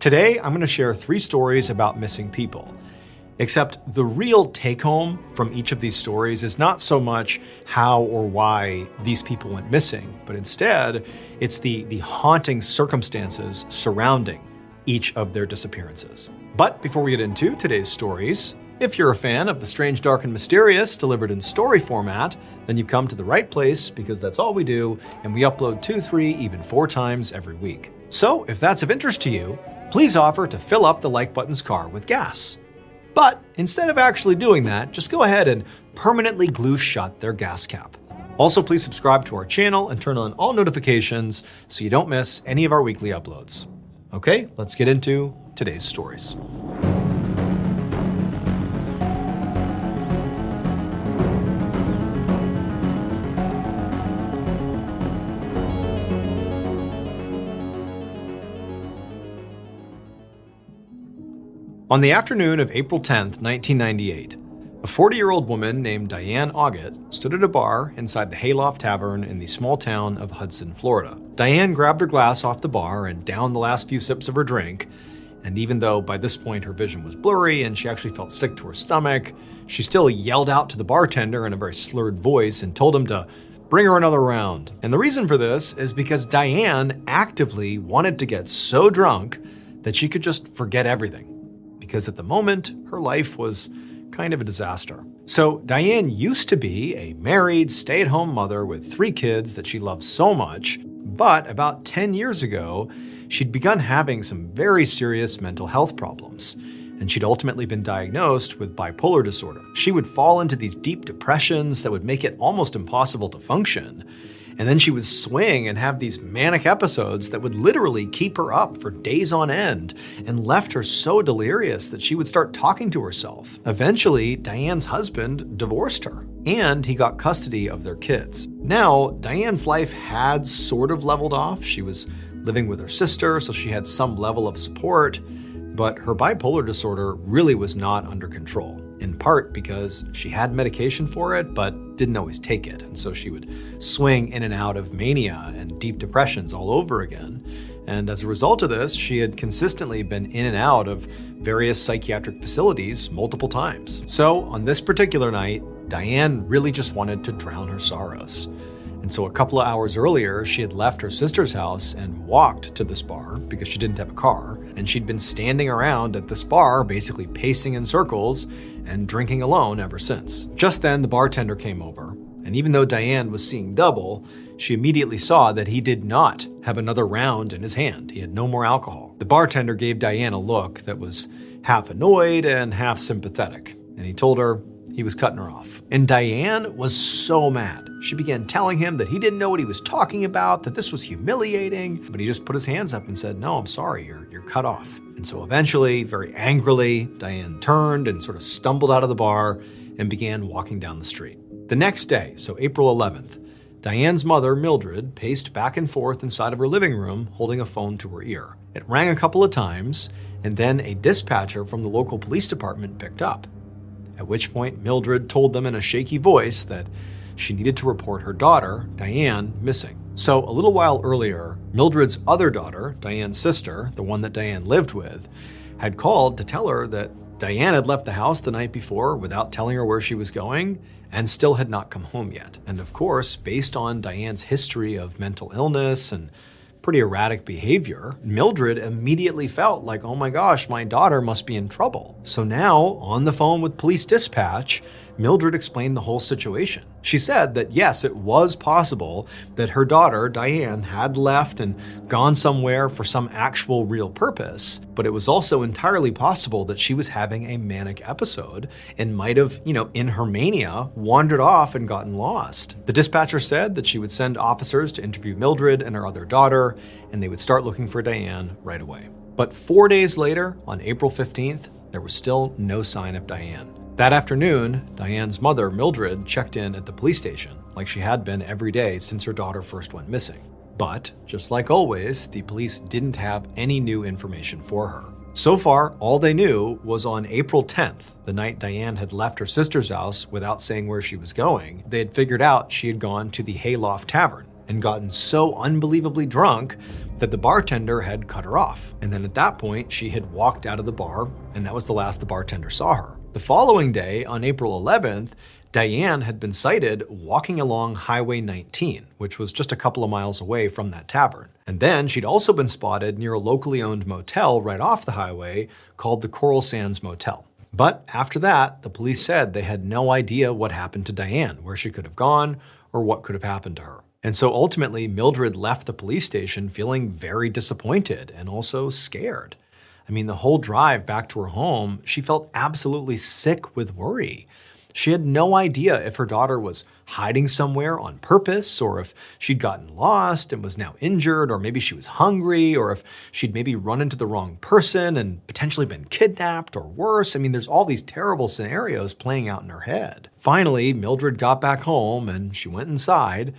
Today, I'm going to share 3 stories about missing people. Except the real take-home from each of these stories is not so much how or why these people went missing, but instead, it's the haunting circumstances surrounding each of their disappearances. But before we get into today's stories, if you're a fan of the strange, dark, and mysterious delivered in story format, then you've come to the right place because that's all we do, and we upload 2, 3, even 4 times every week. So if that's of interest to you, please offer to fill up the like button's car with gas. But instead of actually doing that, just go ahead and permanently glue shut their gas cap. Also, please subscribe to our channel and turn on all notifications so you don't miss any of our weekly uploads. Okay, let's get into today's stories. On the afternoon of April 10th, 1998, a 40-year-old woman named Diane Augutte stood at a bar inside the Hayloft Tavern in the small town of Hudson, Florida. Diane grabbed her glass off the bar and downed the last few sips of her drink, and even though by this point her vision was blurry and she actually felt sick to her stomach, she still yelled out to the bartender in a very slurred voice and told him to bring her another round. And the reason for this is because Diane actively wanted to get so drunk that she could just forget everything. Because at the moment, her life was kind of a disaster. So Diane used to be a married, stay-at-home mother with 3 kids that she loved so much, but about 10 years ago, she'd begun having some very serious mental health problems, and she'd ultimately been diagnosed with bipolar disorder. She would fall into these deep depressions that would make it almost impossible to function. And then she would swing and have these manic episodes that would literally keep her up for days on end and left her so delirious that she would start talking to herself. Eventually, Diane's husband divorced her, and he got custody of their kids. Now, Diane's life had sort of leveled off. She was living with her sister, so she had some level of support, but her bipolar disorder really was not under control, in part because she had medication for it, but didn't always take it. And so she would swing in and out of mania and deep depressions all over again. And as a result of this, she had consistently been in and out of various psychiatric facilities multiple times. So on this particular night, Diane really just wanted to drown her sorrows. And so a couple of hours earlier, she had left her sister's house and walked to this bar because she didn't have a car. And she'd been standing around at this bar, basically pacing in circles and drinking alone ever since. Just then, the bartender came over. And even though Diane was seeing double, she immediately saw that he did not have another round in his hand. He had no more alcohol. The bartender gave Diane a look that was half annoyed and half sympathetic. And he told her he was cutting her off. And Diane was so mad. She began telling him that he didn't know what he was talking about, that this was humiliating, but he just put his hands up and said, "No, I'm sorry, you're cut off." And so eventually, very angrily, Diane turned and sort of stumbled out of the bar and began walking down the street. The next day, so April 11th, Diane's mother, Mildred, paced back and forth inside of her living room, holding a phone to her ear. It rang a couple of times, and then a dispatcher from the local police department picked up. At which point, Mildred told them in a shaky voice that she needed to report her daughter, Diane, missing. So a little while earlier, Mildred's other daughter, Diane's sister, the one that Diane lived with, had called to tell her that Diane had left the house the night before without telling her where she was going and still had not come home yet. And of course, based on Diane's history of mental illness and pretty erratic behavior, Mildred immediately felt like, oh my gosh, my daughter must be in trouble. So now, on the phone with police dispatch, Mildred explained the whole situation. She said that yes, it was possible that her daughter, Diane, had left and gone somewhere for some actual real purpose, but it was also entirely possible that she was having a manic episode and might have, in her mania, wandered off and gotten lost. The dispatcher said that she would send officers to interview Mildred and her other daughter, and they would start looking for Diane right away. But 4 days later, on April 15th, there was still no sign of Diane. That afternoon, Diane's mother, Mildred, checked in at the police station, like she had been every day since her daughter first went missing. But, just like always, the police didn't have any new information for her. So far, all they knew was on April 10th, the night Diane had left her sister's house without saying where she was going, they had figured out she had gone to the Hayloft Tavern, and gotten so unbelievably drunk that the bartender had cut her off. And then at that point, she had walked out of the bar, and that was the last the bartender saw her. The following day, on April 11th, Diane had been sighted walking along Highway 19, which was just a couple of miles away from that tavern. And then she'd also been spotted near a locally owned motel right off the highway called the Coral Sands Motel. But after that, the police said they had no idea what happened to Diane, where she could have gone, or what could have happened to her. And so ultimately, Mildred left the police station feeling very disappointed and also scared. I mean, the whole drive back to her home, she felt absolutely sick with worry. She had no idea if her daughter was hiding somewhere on purpose, or if she'd gotten lost and was now injured, or maybe she was hungry, or if she'd maybe run into the wrong person and potentially been kidnapped, or worse. I mean, there's all these terrible scenarios playing out in her head. Finally, Mildred got back home and she went inside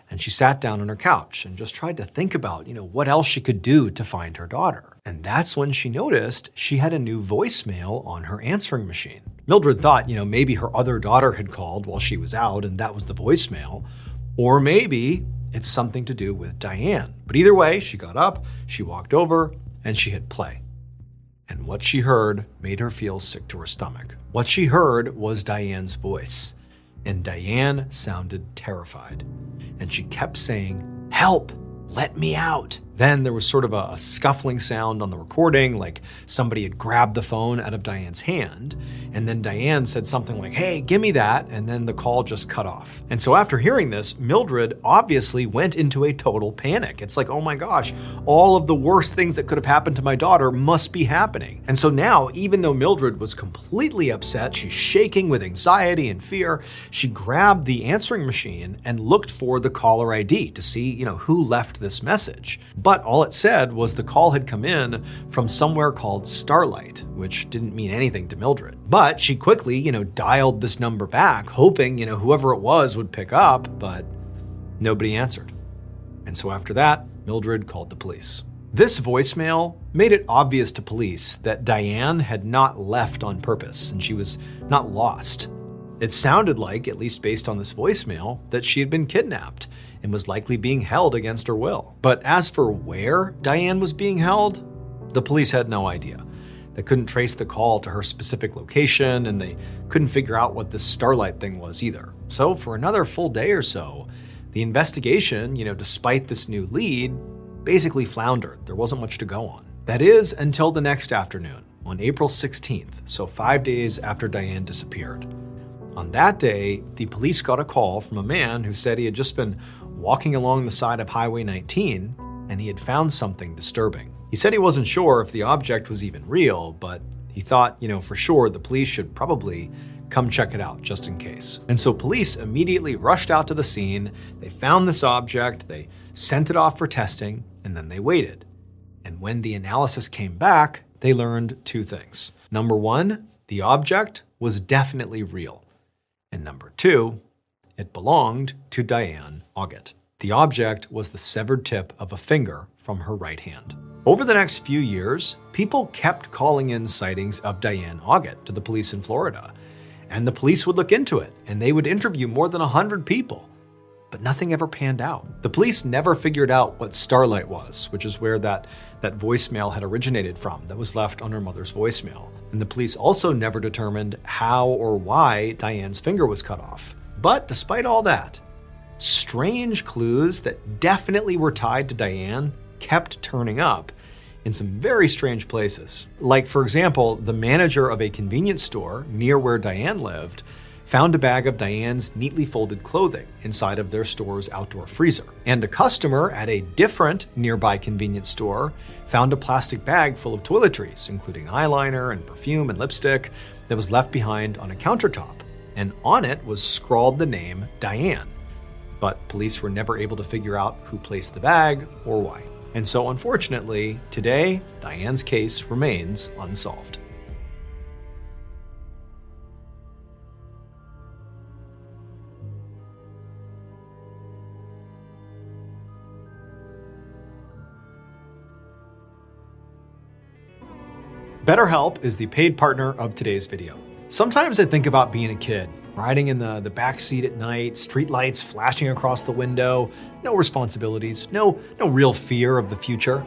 and she sat down on her couch and just tried to think about, what else she could do to find her daughter. And that's when she noticed she had a new voicemail on her answering machine. Mildred thought, maybe her other daughter had called while she was out and that was the voicemail. Or maybe it's something to do with Diane. But either way, she got up, she walked over, and she hit play. And what she heard made her feel sick to her stomach. What she heard was Diane's voice. And Diane sounded terrified. And she kept saying, "Help! Let me out!" Then there was sort of a scuffling sound on the recording, like somebody had grabbed the phone out of Diane's hand. And then Diane said something like, "Hey, give me that." And then the call just cut off. And so after hearing this, Mildred obviously went into a total panic. It's like, oh my gosh, all of the worst things that could have happened to my daughter must be happening. And so now, even though Mildred was completely upset, she's shaking with anxiety and fear, she grabbed the answering machine and looked for the caller ID to see, who left this message. But all it said was the call had come in from somewhere called Starlight, which didn't mean anything to Mildred. But she quickly, dialed this number back, hoping, whoever it was would pick up, but nobody answered. And so after that, Mildred called the police. This voicemail made it obvious to police that Diane had not left on purpose and she was not lost. It sounded like, at least based on this voicemail, that she had been kidnapped and was likely being held against her will. But as for where Diane was being held, the police had no idea. They couldn't trace the call to her specific location, and they couldn't figure out what this Starlight thing was either. So for another full day or so, the investigation, despite this new lead, basically floundered. There wasn't much to go on. That is, until the next afternoon, on April 16th, so 5 days after Diane disappeared. On that day, the police got a call from a man who said he had just been walking along the side of Highway 19 and he had found something disturbing. He said he wasn't sure if the object was even real, but he thought, for sure the police should probably come check it out just in case. And so police immediately rushed out to the scene. They found this object, they sent it off for testing, and then they waited. And when the analysis came back, they learned two things. Number one, the object was definitely real. And number two, it belonged to Diane Auget. The object was the severed tip of a finger from her right hand. Over the next few years, people kept calling in sightings of Diane Auget to the police in Florida. And the police would look into it, and they would interview more than 100 people. But nothing ever panned out. The police never figured out what Starlight was, which is where that voicemail had originated from that was left on her mother's voicemail. And the police also never determined how or why Diane's finger was cut off. But despite all that, strange clues that definitely were tied to Diane kept turning up in some very strange places. Like, for example, the manager of a convenience store near where Diane lived found a bag of Diane's neatly folded clothing inside of their store's outdoor freezer. And a customer at a different nearby convenience store found a plastic bag full of toiletries, including eyeliner and perfume and lipstick, that was left behind on a countertop. And on it was scrawled the name Diane. But police were never able to figure out who placed the bag or why. And so unfortunately, today, Diane's case remains unsolved. BetterHelp is the paid partner of today's video. Sometimes I think about being a kid riding in the back seat at night, street lights flashing across the window, no responsibilities, no real fear of the future.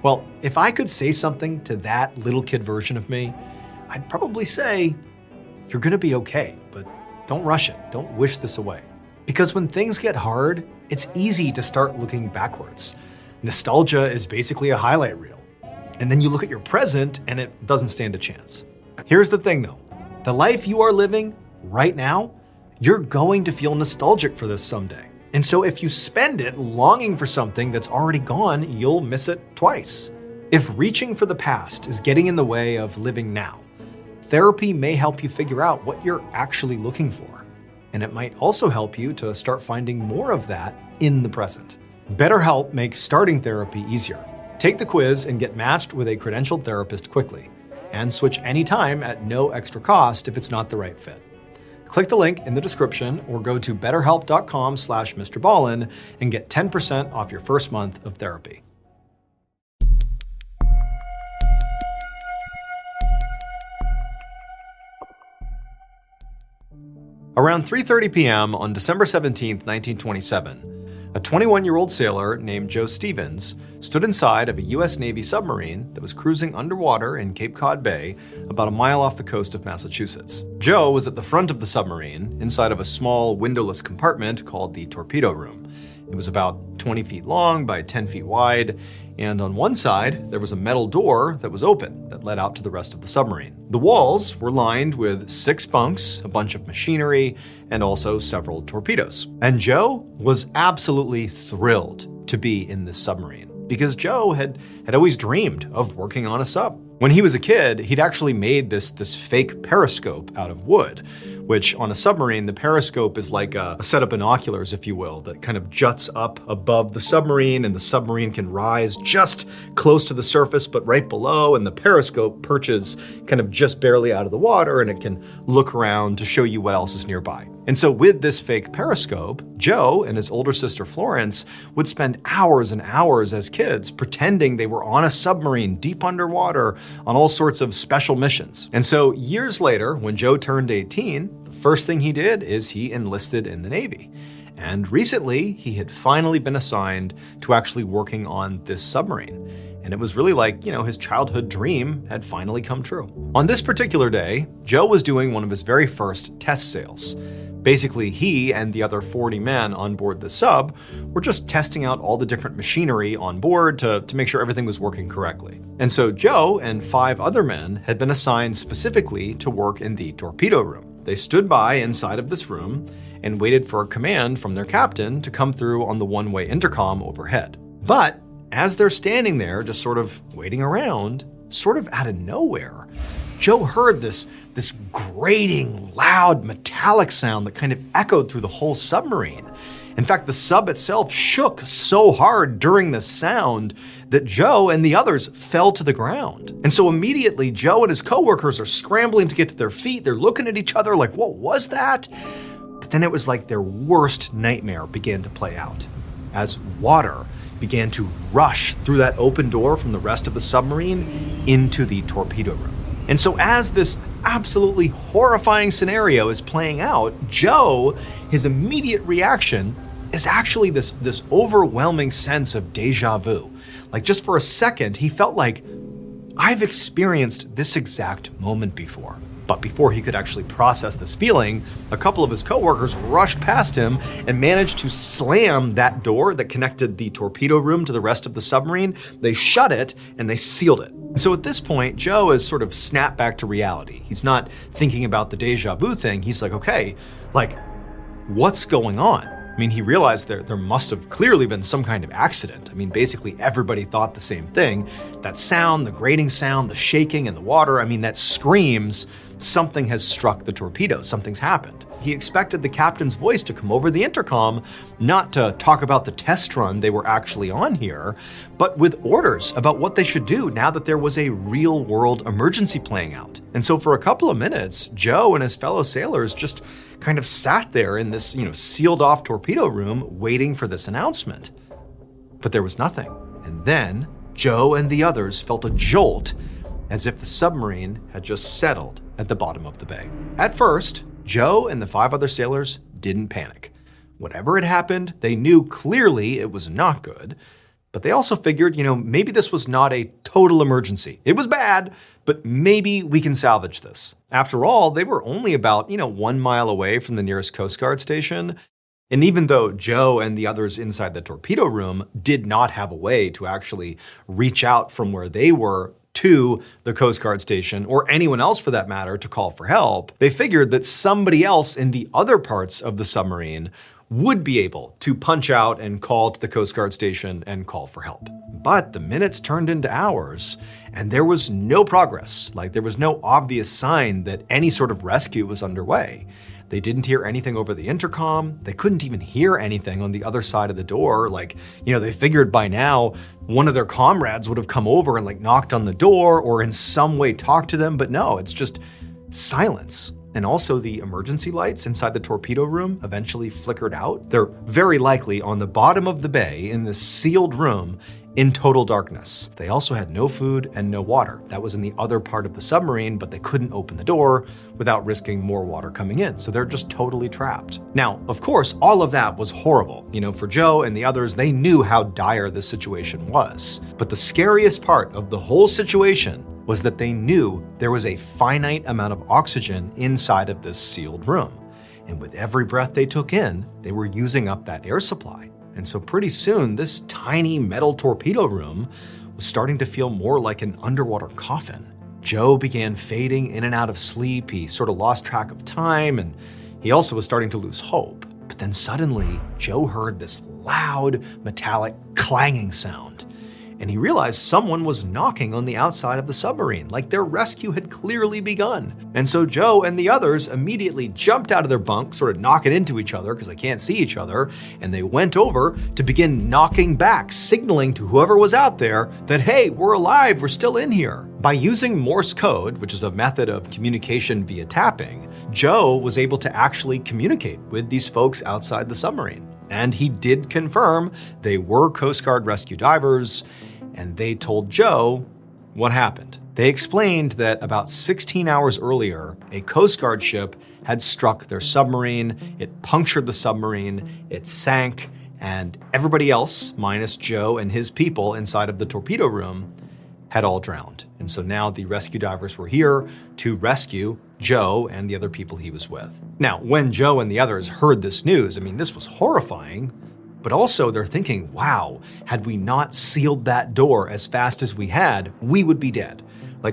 Well, if I could say something to that little kid version of me, I'd probably say, you're gonna be okay, but don't rush it. Don't wish this away. Because when things get hard, it's easy to start looking backwards. Nostalgia is basically a highlight reel. And then you look at your present and it doesn't stand a chance. Here's the thing though, the life you are living right now, you're going to feel nostalgic for this someday. And so if you spend it longing for something that's already gone, you'll miss it twice. If reaching for the past is getting in the way of living now, therapy may help you figure out what you're actually looking for. And it might also help you to start finding more of that in the present. BetterHelp makes starting therapy easier. Take the quiz and get matched with a credentialed therapist quickly. And switch anytime at no extra cost if it's not the right fit. Click the link in the description or go to betterhelp.com/Mr. Ballin and get 10% off your first month of therapy. Around 3:30 p.m. on December 17, 1927, a 21-year-old sailor named Joe Stevens stood inside of a U.S. Navy submarine that was cruising underwater in Cape Cod Bay, about a mile off the coast of Massachusetts. Joe was at the front of the submarine, inside of a small windowless compartment called the torpedo room. It was about 20 feet long by 10 feet wide, and on one side, there was a metal door that was open that led out to the rest of the submarine. The walls were lined with 6 bunks, a bunch of machinery, and also several torpedoes. And Joe was absolutely thrilled to be in this submarine, because Joe had always dreamed of working on a sub. When he was a kid, he'd actually made this fake periscope out of wood, which on a submarine, the periscope is like a set of binoculars, if you will, that kind of juts up above the submarine, and the submarine can rise just close to the surface, but right below, and the periscope perches kind of just barely out of the water, and it can look around to show you what else is nearby. And so with this fake periscope, Joe and his older sister Florence would spend hours and hours as kids pretending they were on a submarine deep underwater on all sorts of special missions. And so years later, when Joe turned 18, the first thing he did is he enlisted in the Navy. And recently, he had finally been assigned to actually working on this submarine. And it was really like, his childhood dream had finally come true. On this particular day, Joe was doing one of his very first test sails. Basically, he and the other 40 men on board the sub were just testing out all the different machinery on board to make sure everything was working correctly. And so Joe and 5 other men had been assigned specifically to work in the torpedo room. They stood by inside of this room and waited for a command from their captain to come through on the one-way intercom overhead. But as they're standing there, just sort of waiting around, sort of out of nowhere, Joe heard this grating, loud, metallic sound that kind of echoed through the whole submarine. In fact, the sub itself shook so hard during the sound that Joe and the others fell to the ground. And so immediately, Joe and his coworkers are scrambling to get to their feet. They're looking at each other like, what was that? But then it was like their worst nightmare began to play out, as water began to rush through that open door from the rest of the submarine into the torpedo room. And so as this absolutely horrifying scenario is playing out, Joe, his immediate reaction is actually this overwhelming sense of deja vu. Like just for a second, he felt like, I've experienced this exact moment before. But before he could actually process this feeling, a couple of his coworkers rushed past him and managed to slam that door that connected the torpedo room to the rest of the submarine. They shut it and they sealed it. And so at this point, Joe has sort of snapped back to reality. He's not thinking about the deja vu thing. He's like, okay, what's going on? I mean, he realized there must have clearly been some kind of accident. I mean, basically everybody thought the same thing. That sound, the grating sound, the shaking in the water, I mean, that screams something has struck the torpedo, something's happened. He expected the captain's voice to come over the intercom, not to talk about the test run they were actually on here, but with orders about what they should do now that there was a real-world emergency playing out. And so for a couple of minutes, Joe and his fellow sailors just kind of sat there in this, sealed-off torpedo room waiting for this announcement. But there was nothing. And then Joe and the others felt a jolt, as if the submarine had just settled at the bottom of the bay. At first, Joe and the 5 other sailors didn't panic. Whatever had happened, they knew clearly it was not good. But they also figured, maybe this was not a total emergency. It was bad, but maybe we can salvage this. After all, they were only about, 1 mile away from the nearest Coast Guard station. And even though Joe and the others inside the torpedo room did not have a way to actually reach out from where they were to the Coast Guard station, or anyone else for that matter, to call for help, they figured that somebody else in the other parts of the submarine would be able to punch out and call to the Coast Guard station and call for help. But the minutes turned into hours, and there was no progress. There was no obvious sign that any sort of rescue was underway. They didn't hear anything over the intercom. They couldn't even hear anything on the other side of the door. They figured by now one of their comrades would have come over and knocked on the door or in some way talked to them, but no, it's just silence. And also the emergency lights inside the torpedo room eventually flickered out. They're very likely on the bottom of the bay in this sealed room in total darkness. They also had no food and no water. That was in the other part of the submarine, but they couldn't open the door without risking more water coming in. So they're just totally trapped. Now, of course, all of that was horrible. For Joe and the others, they knew how dire this situation was. But the scariest part of the whole situation was that they knew there was a finite amount of oxygen inside of this sealed room. And with every breath they took in, they were using up that air supply. And so pretty soon, this tiny metal torpedo room was starting to feel more like an underwater coffin. Joe began fading in and out of sleep. He sort of lost track of time, and he also was starting to lose hope. But then suddenly, Joe heard this loud, metallic clanging sound. And he realized someone was knocking on the outside of the submarine, like their rescue had clearly begun. And so Joe and the others immediately jumped out of their bunk, sort of knocking into each other because they can't see each other, and they went over to begin knocking back, signaling to whoever was out there that, hey, we're alive, we're still in here. By using Morse code, which is a method of communication via tapping, Joe was able to actually communicate with these folks outside the submarine. And he did confirm they were Coast Guard rescue divers, and they told Joe what happened. They explained that about 16 hours earlier, a Coast Guard ship had struck their submarine, it punctured the submarine, it sank, and everybody else, minus Joe and his people inside of the torpedo room, had all drowned. And so now the rescue divers were here to rescue Joe and the other people he was with. Now, when Joe and the others heard this news, this was horrifying, but also they're thinking, wow, had we not sealed that door as fast as we had, we would be dead.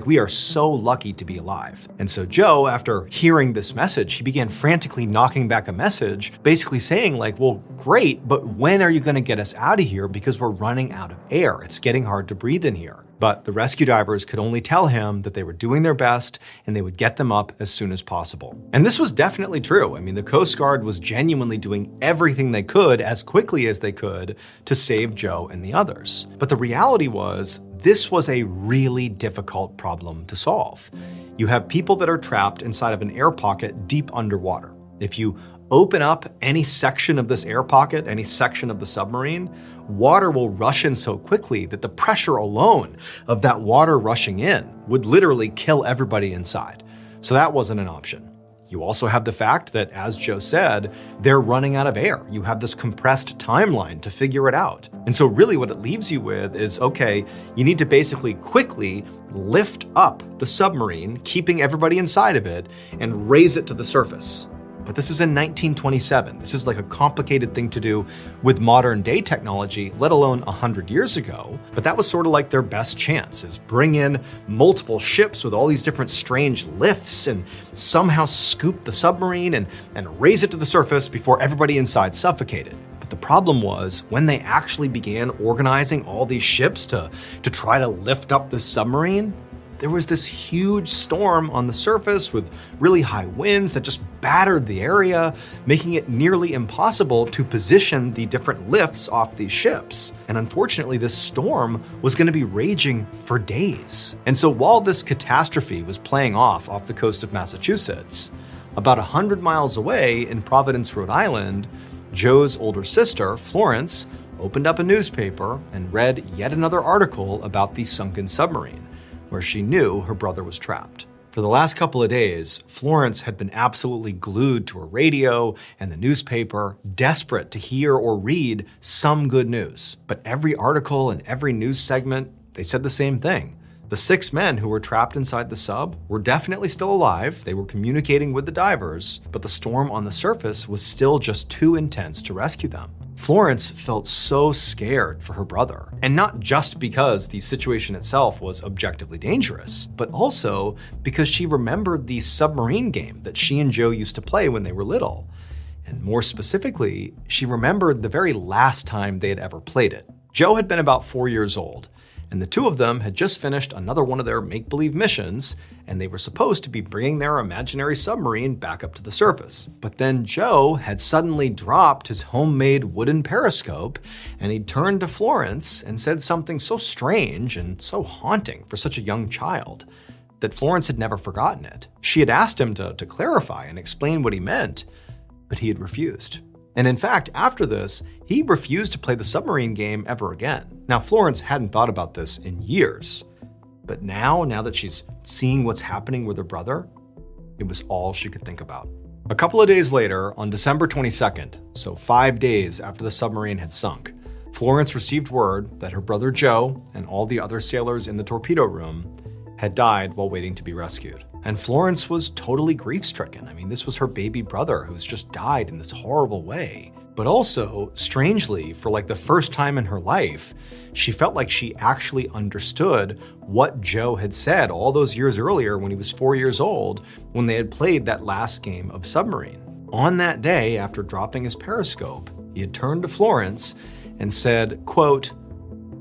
We are so lucky to be alive. And so Joe, after hearing this message, he began frantically knocking back a message, basically saying well, great, but when are you gonna get us out of here? Because we're running out of air. It's getting hard to breathe in here. But the rescue divers could only tell him that they were doing their best and they would get them up as soon as possible. And this was definitely true. The Coast Guard was genuinely doing everything they could as quickly as they could to save Joe and the others. But the reality was, this was a really difficult problem to solve. You have people that are trapped inside of an air pocket deep underwater. If you open up any section of this air pocket, any section of the submarine, water will rush in so quickly that the pressure alone of that water rushing in would literally kill everybody inside. So that wasn't an option. You also have the fact that, as Joe said, they're running out of air. You have this compressed timeline to figure it out. And so really what it leaves you with is, okay, you need to basically quickly lift up the submarine, keeping everybody inside of it, and raise it to the surface. But this is in 1927. This is a complicated thing to do with modern day technology, let alone 100 years ago. But that was sort of their best chance, is bring in multiple ships with all these different strange lifts and somehow scoop the submarine and raise it to the surface before everybody inside suffocated. But the problem was, when they actually began organizing all these ships to try to lift up the submarine, there was this huge storm on the surface with really high winds that just battered the area, making it nearly impossible to position the different lifts off these ships. And unfortunately, this storm was going to be raging for days. And so while this catastrophe was playing off the coast of Massachusetts, about 100 miles away in Providence, Rhode Island, Joe's older sister, Florence, opened up a newspaper and read yet another article about the sunken submarine, where she knew her brother was trapped. For the last couple of days, Florence had been absolutely glued to her radio and the newspaper, desperate to hear or read some good news. But every article and every news segment, they said the same thing. The 6 men who were trapped inside the sub were definitely still alive, they were communicating with the divers, but the storm on the surface was still just too intense to rescue them. Florence felt so scared for her brother, and not just because the situation itself was objectively dangerous, but also because she remembered the submarine game that she and Joe used to play when they were little. And more specifically, she remembered the very last time they had ever played it. Joe had been about 4 years old, and the two of them had just finished another one of their make-believe missions, and they were supposed to be bringing their imaginary submarine back up to the surface. But then Joe had suddenly dropped his homemade wooden periscope, and he turned to Florence and said something so strange and so haunting for such a young child that Florence had never forgotten it. She had asked him to clarify and explain what he meant, but he had refused. And in fact, after this, he refused to play the submarine game ever again. Now, Florence hadn't thought about this in years, but now that she's seeing what's happening with her brother, it was all she could think about. A couple of days later, on December 22nd, so 5 days after the submarine had sunk, Florence received word that her brother Joe and all the other sailors in the torpedo room had died while waiting to be rescued. And Florence was totally grief-stricken. I mean, this was her baby brother who's just died in this horrible way. But also, strangely, for like the first time in her life, she felt like she actually understood what Joe had said all those years earlier when he was 4 years old, when they had played that last game of submarine. On that day, after dropping his periscope, he had turned to Florence and said, quote,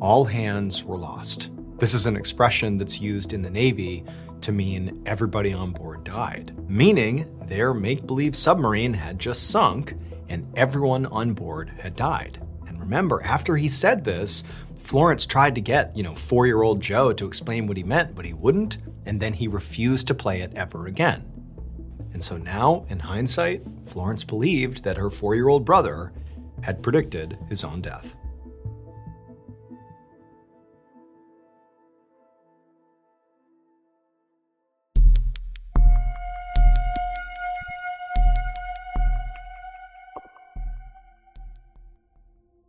"All hands were lost." This is an expression that's used in the Navy to mean everybody on board died, meaning their make-believe submarine had just sunk and everyone on board had died. And remember, after he said this, Florence tried to get, 4-year-old Joe to explain what he meant, but he wouldn't, and then he refused to play it ever again. And so now, in hindsight, Florence believed that her 4-year-old brother had predicted his own death.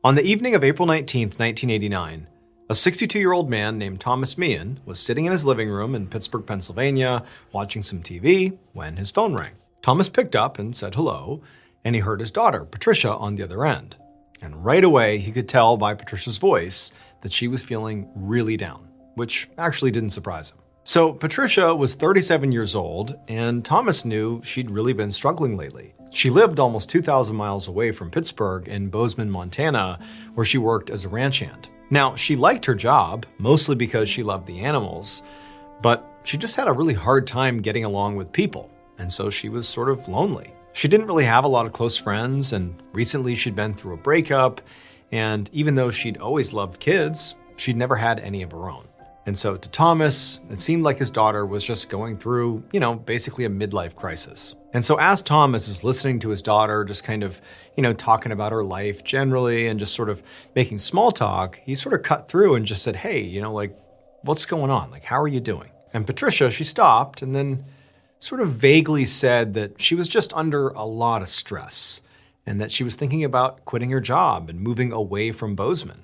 On the evening of April 19, 1989, a 62-year-old man named Thomas Meehan was sitting in his living room in Pittsburgh, Pennsylvania, watching some TV when his phone rang. Thomas picked up and said hello, and he heard his daughter, Patricia, on the other end. And right away, he could tell by Patricia's voice that she was feeling really down, which actually didn't surprise him. So Patricia was 37 years old, and Thomas knew she'd really been struggling lately. She lived almost 2,000 miles away from Pittsburgh in Bozeman, Montana, where she worked as a ranch hand. Now, she liked her job, mostly because she loved the animals, but she just had a really hard time getting along with people, and so she was sort of lonely. She didn't really have a lot of close friends, and recently she'd been through a breakup, and even though she'd always loved kids, she'd never had any of her own. And so to Thomas, it seemed like his daughter was just going through, basically a midlife crisis. And so as Thomas is listening to his daughter, just kind of, talking about her life generally and just sort of making small talk, he sort of cut through and just said, hey, what's going on? Like, how are you doing? And Patricia, she stopped and then sort of vaguely said that she was just under a lot of stress and that she was thinking about quitting her job and moving away from Bozeman.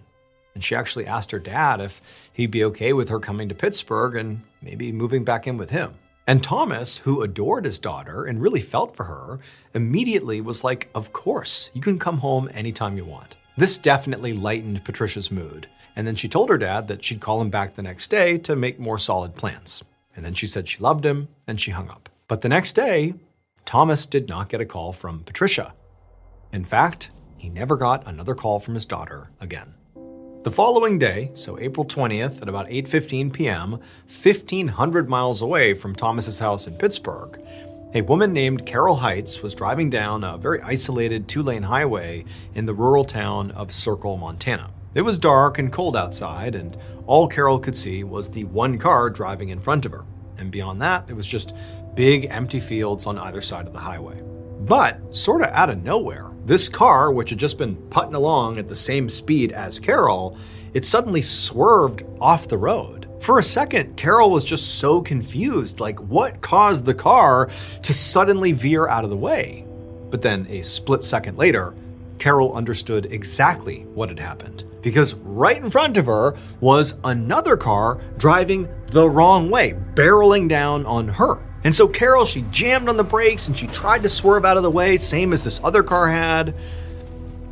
And she actually asked her dad if he'd be okay with her coming to Pittsburgh and maybe moving back in with him. And Thomas, who adored his daughter and really felt for her, immediately was like, of course, you can come home anytime you want. This definitely lightened Patricia's mood. And then she told her dad that she'd call him back the next day to make more solid plans. And then she said she loved him and she hung up. But the next day, Thomas did not get a call from Patricia. In fact, he never got another call from his daughter again. The following day, so April 20th at about 8:15 p.m., 1,500 miles away from Thomas's house in Pittsburgh, a woman named Carol Heights was driving down a very isolated 2-lane highway in the rural town of Circle, Montana. It was dark and cold outside, and all Carol could see was the one car driving in front of her. And beyond that, it was just big empty fields on either side of the highway. But, sort of out of nowhere, this car, which had just been putting along at the same speed as Carol, it suddenly swerved off the road, For a second, Carol was just so confused, like what caused the car to suddenly veer out of the way? But then a split second later, Carol understood exactly what had happened. Because right in front of her was another car driving the wrong way, barreling down on her. And so Carol, she jammed on the brakes and she tried to swerve out of the way, same as this other car had.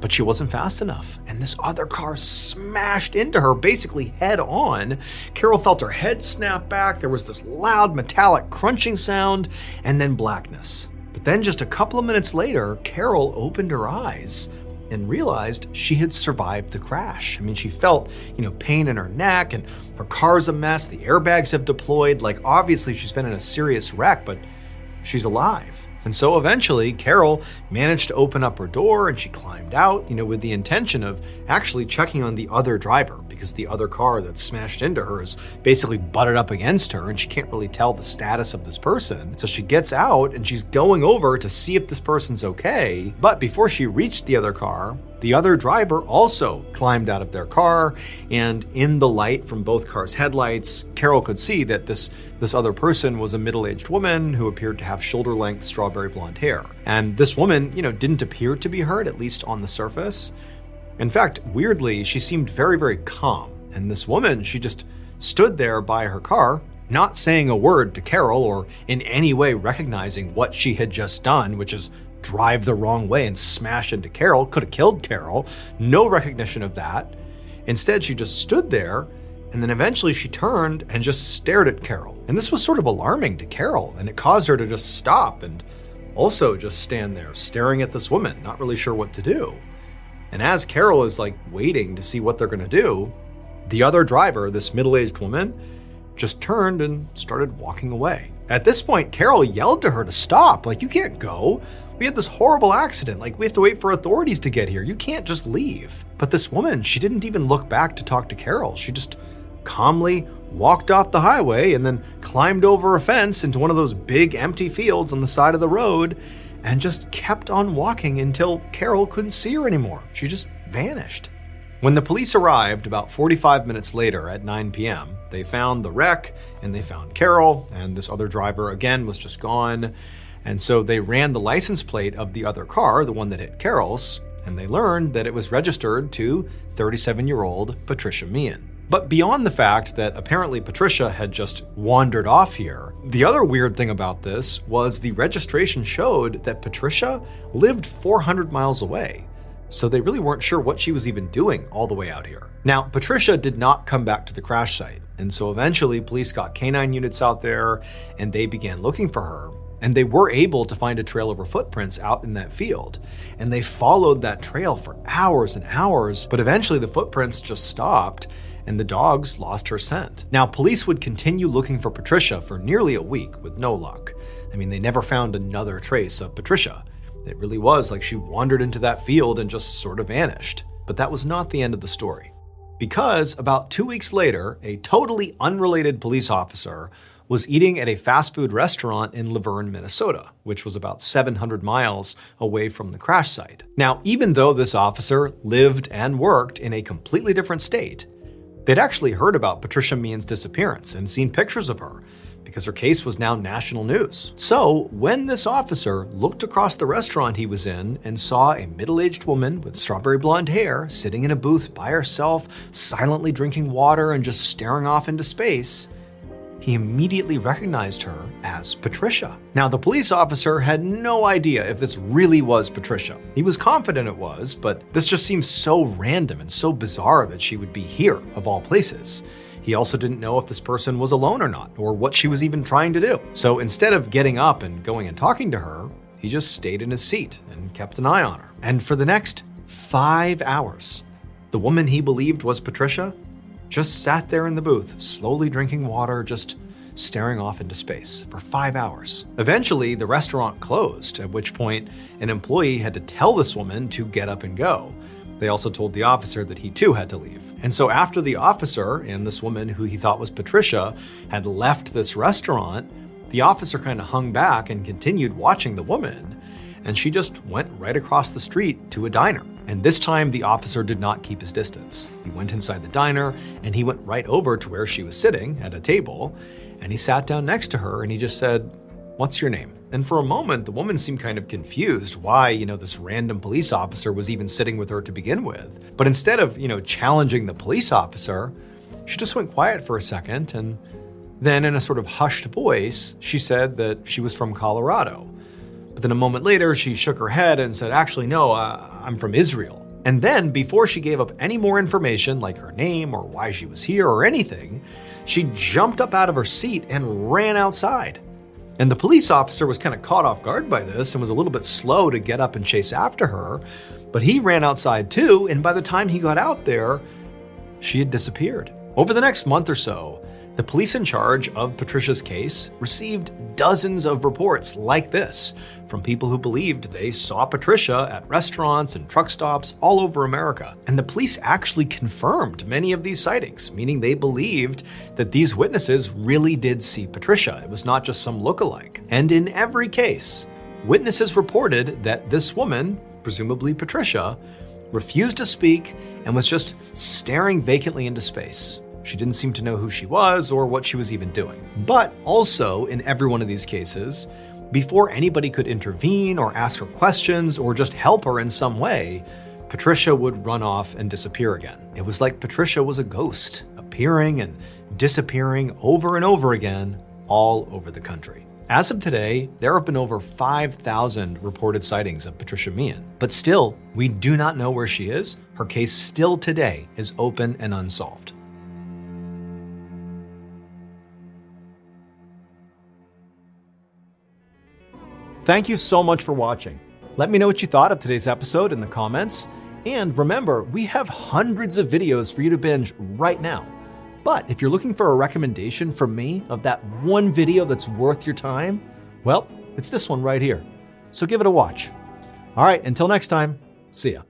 But she wasn't fast enough, and this other car smashed into her, basically head on. Carol felt her head snap back, there was this loud metallic crunching sound, and then blackness. But then just a couple of minutes later, Carol opened her eyes and realized she had survived the crash. I mean, she felt, pain in her neck, and her car's a mess, the airbags have deployed, like obviously she's been in a serious wreck, but she's alive. And so eventually, Carol managed to open up her door and she climbed out, with the intention of actually checking on the other driver, because the other car that smashed into her is basically butted up against her and she can't really tell the status of this person. So she gets out and she's going over to see if this person's okay. But before she reached the other car, the other driver also climbed out of their car, and in the light from both cars' headlights, Carol could see that this other person was a middle-aged woman who appeared to have shoulder-length strawberry blonde hair. And this woman, didn't appear to be hurt, at least on the surface. In fact, weirdly, she seemed very, very calm. And this woman, she just stood there by her car, not saying a word to Carol or in any way recognizing what she had just done, which is drive the wrong way and smash into Carol, could have killed Carol. No recognition of that. Instead, she just stood there, and then eventually she turned and just stared at Carol. And this was sort of alarming to Carol, and it caused her to just stop and also just stand there staring at this woman, not really sure what to do. And as Carol is waiting to see what they're gonna do, the other driver, this middle-aged woman, just turned and started walking away. At this point, Carol yelled to her to stop, you can't go. We had this horrible accident, we have to wait for authorities to get here. You can't just leave. But this woman, she didn't even look back to talk to Carol. She just calmly walked off the highway and then climbed over a fence into one of those big empty fields on the side of the road and just kept on walking until Carol couldn't see her anymore. She just vanished. When the police arrived about 45 minutes later at 9 p.m., they found the wreck and they found Carol, and this other driver again was just gone. And so they ran the license plate of the other car, the one that hit Carol's, and they learned that it was registered to 37-year-old Patricia Meehan. But beyond the fact that apparently Patricia had just wandered off here, the other weird thing about this was the registration showed that Patricia lived 400 miles away. So they really weren't sure what she was even doing all the way out here. Now, Patricia did not come back to the crash site, and so eventually police got canine units out there and they began looking for her. And they were able to find a trail of her footprints out in that field. And they followed that trail for hours and hours, but eventually the footprints just stopped and the dogs lost her scent. Now, police would continue looking for Patricia for nearly a week with no luck. I mean, they never found another trace of Patricia. It really was like she wandered into that field and just sort of vanished. But that was not the end of the story. Because about 2 weeks later, a totally unrelated police officer was eating at a fast food restaurant in Laverne, Minnesota, which was about 700 miles away from the crash site. Now, even though this officer lived and worked in a completely different state, they'd actually heard about Patricia Meehan's disappearance and seen pictures of her, because her case was now national news. So when this officer looked across the restaurant he was in and saw a middle-aged woman with strawberry blonde hair sitting in a booth by herself, silently drinking water and just staring off into space, he immediately recognized her as Patricia. Now, the police officer had no idea if this really was Patricia. He was confident it was, but this just seems so random and so bizarre that she would be here, of all places. He also didn't know if this person was alone or not, or what she was even trying to do. So instead of getting up and going and talking to her, he just stayed in his seat and kept an eye on her. And for the next 5 hours, the woman he believed was Patricia just sat there in the booth, slowly drinking water, just staring off into space for 5 hours. Eventually, the restaurant closed, at which point an employee had to tell this woman to get up and go. They also told the officer that he too had to leave. And so after the officer and this woman who he thought was Patricia had left this restaurant, the officer kind of hung back and continued watching the woman. And she just went right across the street to a diner. And this time, the officer did not keep his distance. He went inside the diner, and he went right over to where she was sitting at a table, and he sat down next to her, and he just said, "What's your name?" And for a moment, the woman seemed kind of confused why, this random police officer was even sitting with her to begin with. But instead of, challenging the police officer, she just went quiet for a second, and then in a sort of hushed voice, she said that she was from Colorado. But then a moment later, she shook her head and said, "Actually, no, I'm from Israel." And then, before she gave up any more information, like her name or why she was here or anything, she jumped up out of her seat and ran outside. And the police officer was kind of caught off guard by this and was a little bit slow to get up and chase after her, but he ran outside too, and by the time he got out there, she had disappeared. Over the next month or so, the police in charge of Patricia's case received dozens of reports like this from people who believed they saw Patricia at restaurants and truck stops all over America. And the police actually confirmed many of these sightings, meaning they believed that these witnesses really did see Patricia. It was not just some lookalike. And in every case, witnesses reported that this woman, presumably Patricia, refused to speak and was just staring vacantly into space. She didn't seem to know who she was or what she was even doing. But also, in every one of these cases, before anybody could intervene or ask her questions or just help her in some way, Patricia would run off and disappear again. It was like Patricia was a ghost, appearing and disappearing over and over again all over the country. As of today, there have been over 5,000 reported sightings of Patricia Meehan. But still, we do not know where she is. Her case still today is open and unsolved. Thank you so much for watching. Let me know what you thought of today's episode in the comments. And remember, we have hundreds of videos for you to binge right now. But if you're looking for a recommendation from me of that one video that's worth your time, well, it's this one right here. So give it a watch. All right, until next time, see ya.